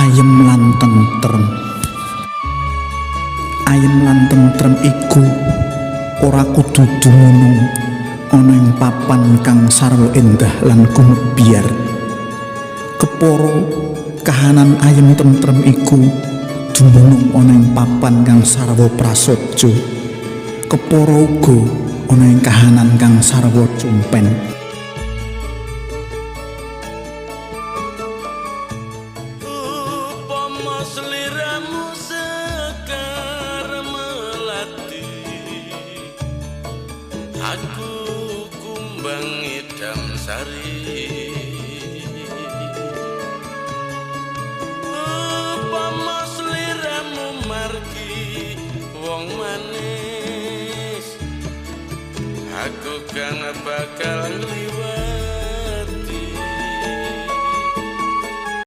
ayem lan tentrem. Ayem lan tentrem iku ora kudu dumunung ana ing papan kang sarwa endah lan gumebyar. Kepara kahanan ayem tentrem iku dumunung ana ing papan kang sarwa prasaja. Kepara uga ana ing kahanan kang sarwa cumpen. Sliramu sekar melati, aku kumbang idam sari. Upama sliramu margi wong manis, aku kan bakal